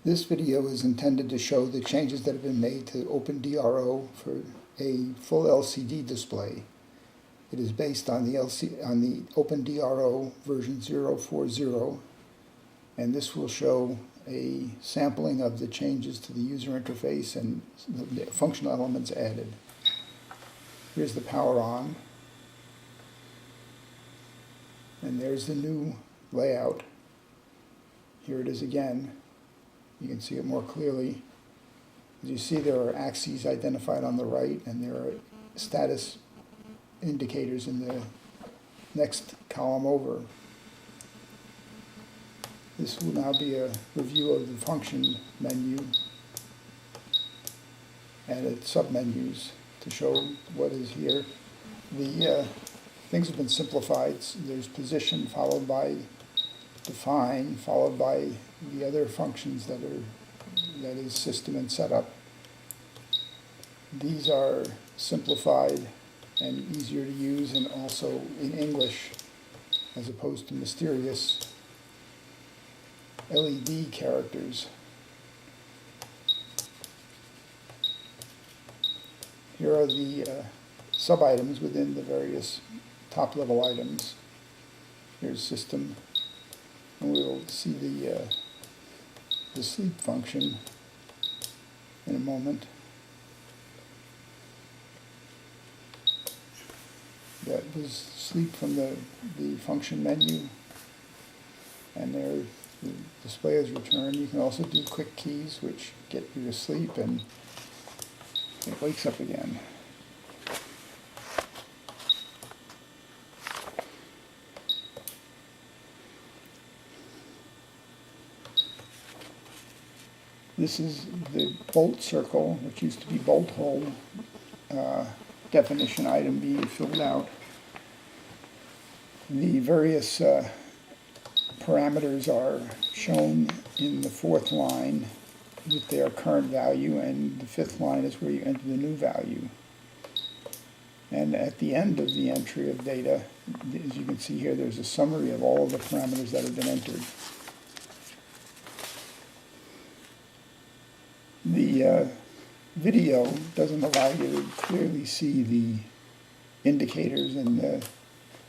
This video is intended to show the changes that have been made to opendro for a full LCD display. It is based on the opendro version 040, and this will show a sampling of the changes to the user interface and the functional elements added. Here's the power on, and there's the new layout. Here it is again. You can see it more clearly. As you see, there are axes identified on the right, and there are status indicators in the next column over. This will now be a review of the function menu and its submenus to show what is here. The things have been simplified. There's position followed by define, followed by the other functions that is system and setup. These are simplified and easier to use, and also in English as opposed to mysterious LED characters. Here are the sub-items within the various top-level items. Here's system, and we'll see the sleep function in a moment. That was sleep from the function menu, and there the display is returned. You can also do quick keys, which get you to sleep, and it wakes up again. This is the bolt circle, which used to be bolt hole definition item being filled out. The various parameters are shown in the fourth line with their current value, and the fifth line is where you enter the new value. And at the end of the entry of data, as you can see here, there's a summary of all of the parameters that have been entered. The video doesn't allow you to clearly see the indicators in the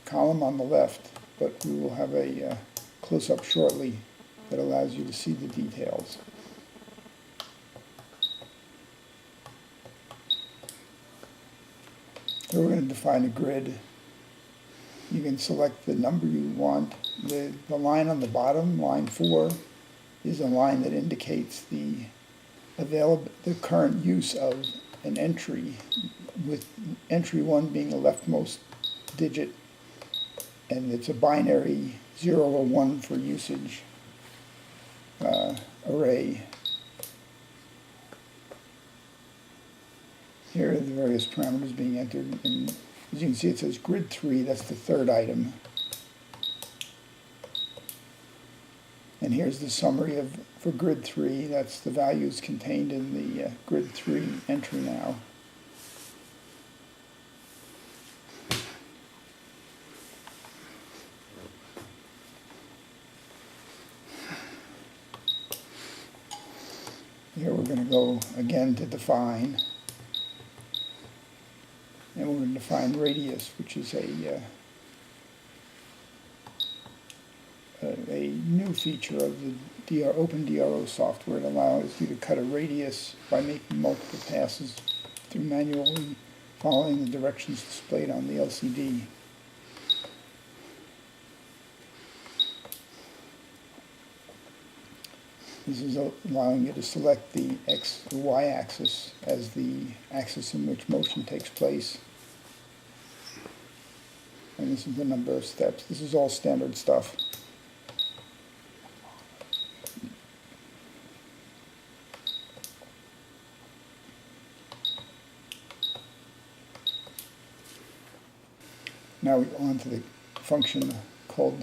column on the left, but we will have a close-up shortly that allows you to see the details. So we're going to define a grid. You can select the number you want. The line on the bottom, line 4, is a line that indicates the current use of an entry, with entry 1 being the leftmost digit, and it's a binary 0 or 1 for usage array. Here are the various parameters being entered, and as you can see, it says grid 3, that's the third item. And here's the summary for grid 3, that's the values contained in the grid 3 entry now. Here we're going to go again to define, and we're going to define radius, which is a new feature of the opendro software. It allows you to cut a radius by making multiple passes through manually following the directions displayed on the LCD. This is allowing you to select the X or Y axis as the axis in which motion takes place. And this is the number of steps. This is all standard stuff. Now we go on to the function called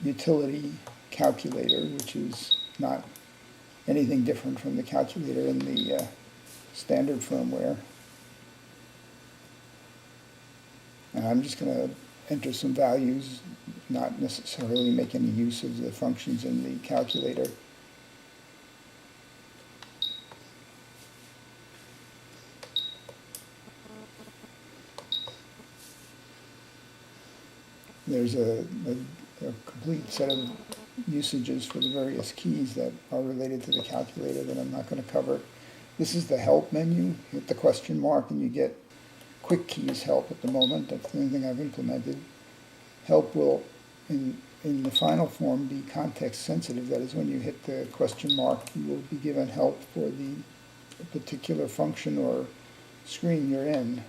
utility calculator, which is not anything different from the calculator in the standard firmware. And I'm just going to enter some values, not necessarily make any use of the functions in the calculator. There's a complete set of usages for the various keys that are related to the calculator that I'm not going to cover. This is the help menu. Hit the question mark and you get quick keys help at the moment. That's the only thing I've implemented. Help will, in the final form, be context sensitive. That is, when you hit the question mark, you will be given help for the particular function or screen you're in.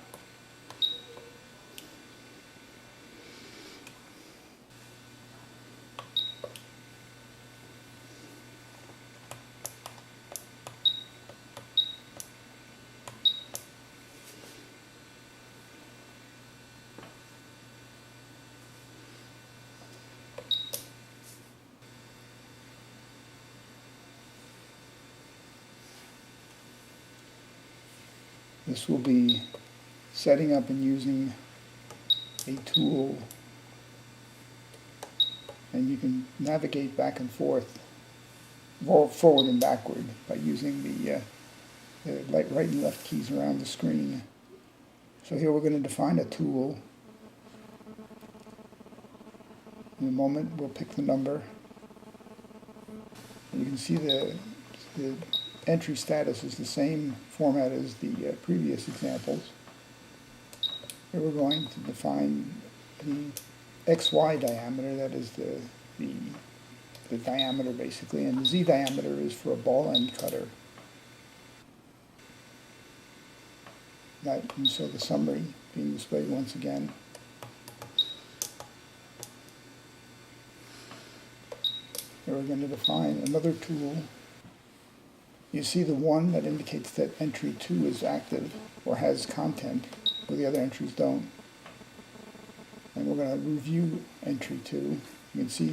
This will be setting up and using a tool, and you can navigate back and forth, forward and backward, by using the right and left keys around the screen. So here we're going to define a tool. In a moment we'll pick the number. And you can see the entry status is the same format as the previous examples. Here we're going to define the XY diameter, that is the diameter basically, and the Z diameter is for a ball end cutter. And so the summary being displayed once again. Here we're going to define another tool. You see the one that indicates that entry 2 is active or has content, where the other entries don't. And we're going to review entry 2. You can see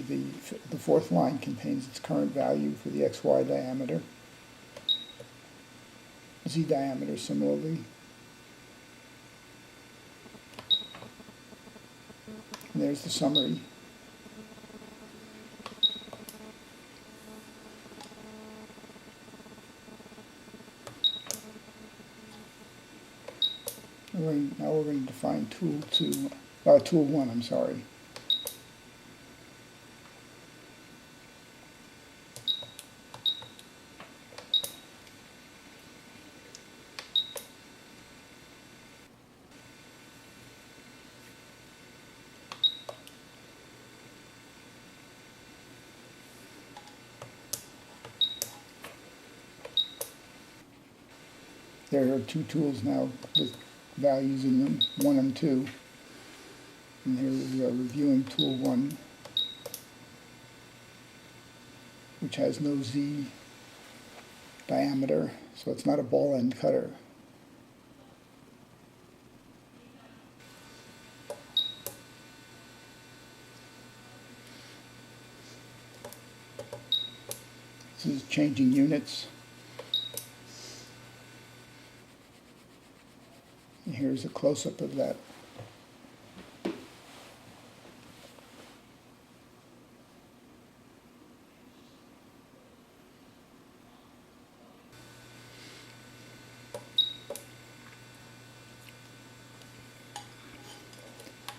the fourth line contains its current value for the XY diameter. Z diameter similarly. And there's the summary. Now we're going to define tool 1, I'm sorry. There are two tools now with values in them, 1 and 2. And here we are reviewing tool 1, which has no Z diameter, so it's not a ball end cutter. This is changing units. And here's a close-up of that.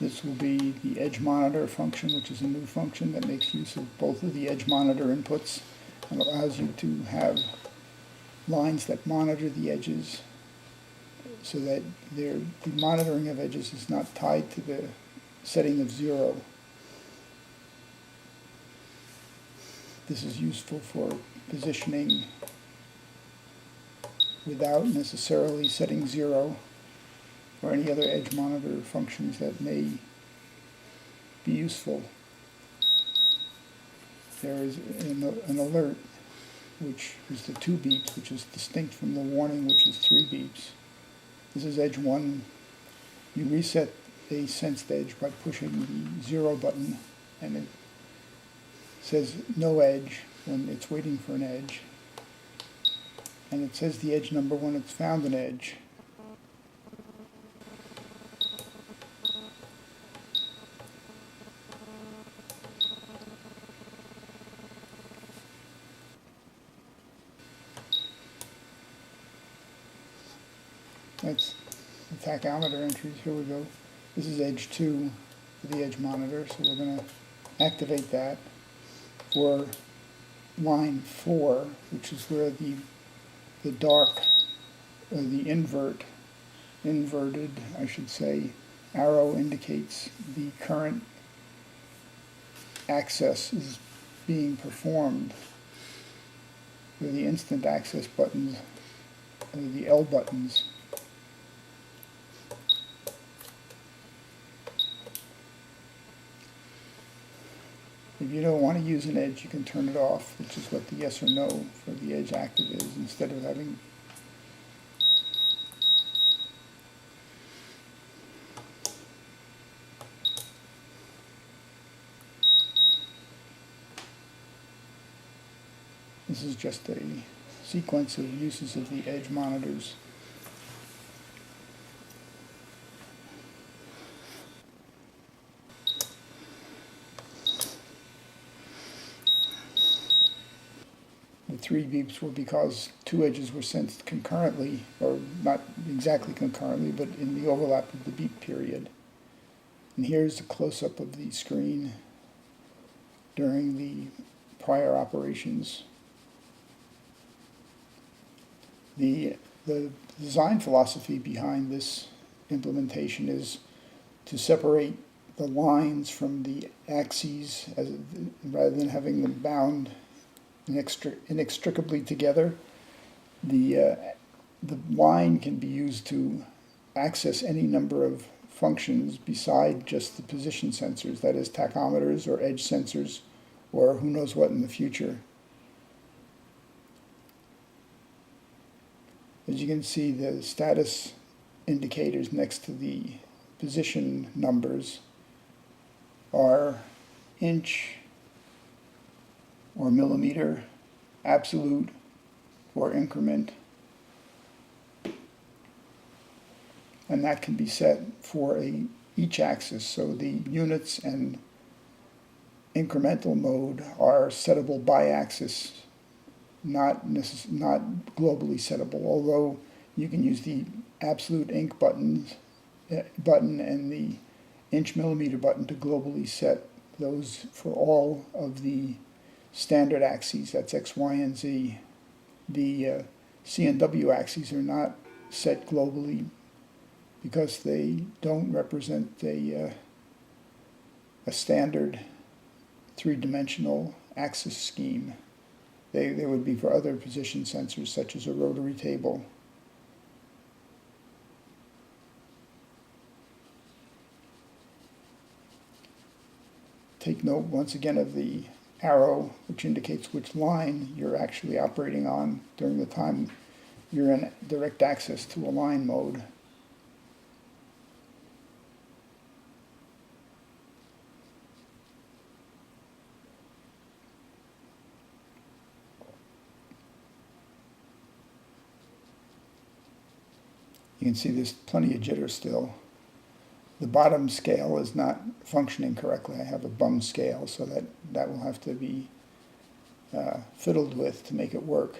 This will be the edge monitor function, which is a new function that makes use of both of the edge monitor inputs and allows you to have lines that monitor the edges so that the monitoring of edges is not tied to the setting of 0. This is useful for positioning without necessarily setting 0 or any other edge monitor functions that may be useful. There is an alert, which is the 2 beeps, which is distinct from the warning, which is 3 beeps. This is edge 1. You reset a sensed edge by pushing the 0 button, and it says no edge when it's waiting for an edge. And it says the edge number when it's found an edge. That's the tachometer entries. Here we go. This is edge 2. for the edge monitor, so we're going to activate that. For line 4, which is where the dark, or the inverted, I should say, arrow indicates the current access is being performed, where the instant access buttons, or the L buttons, if you don't want to use an edge, you can turn it off, which is what the yes or no for the edge active is, instead of having this is just a sequence of uses of the edge monitors. The 3 beeps were because 2 edges were sensed concurrently, or not exactly concurrently, but in the overlap of the beep period. And here's a close-up of the screen during the prior operations. The design philosophy behind this implementation is to separate the lines from the axes, rather than having them bound inextricably together. The line can be used to access any number of functions beside just the position sensors, that is tachometers or edge sensors, or who knows what in the future. As you can see, the status indicators next to the position numbers are inch or millimeter, absolute or increment, and that can be set for each axis. So the units and incremental mode are settable by axis, not globally settable, although you can use the absolute inch button and the inch millimeter button to globally set those for all of the standard axes, that's X, Y, and Z. The C and W axes are not set globally because they don't represent a standard three-dimensional axis scheme. They would be for other position sensors, such as a rotary table. Take note once again of the arrow, which indicates which line you're actually operating on during the time you're in direct access to a line mode. You can see there's plenty of jitter still. The bottom scale is not functioning correctly. I have a bum scale, so that will have to be fiddled with to make it work.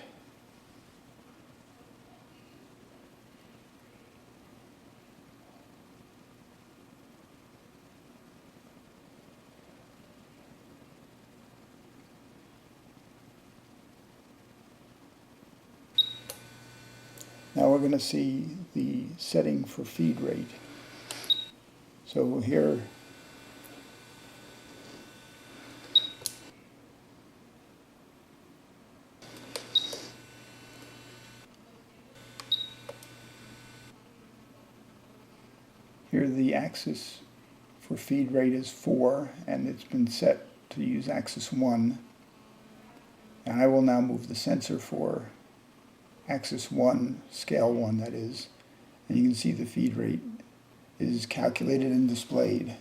Now we're going to see the setting for feed rate. So here, the axis for feed rate is 4, and it's been set to use axis 1. And I will now move the sensor for axis 1, scale 1 that is, and you can see the feed rate is calculated and displayed.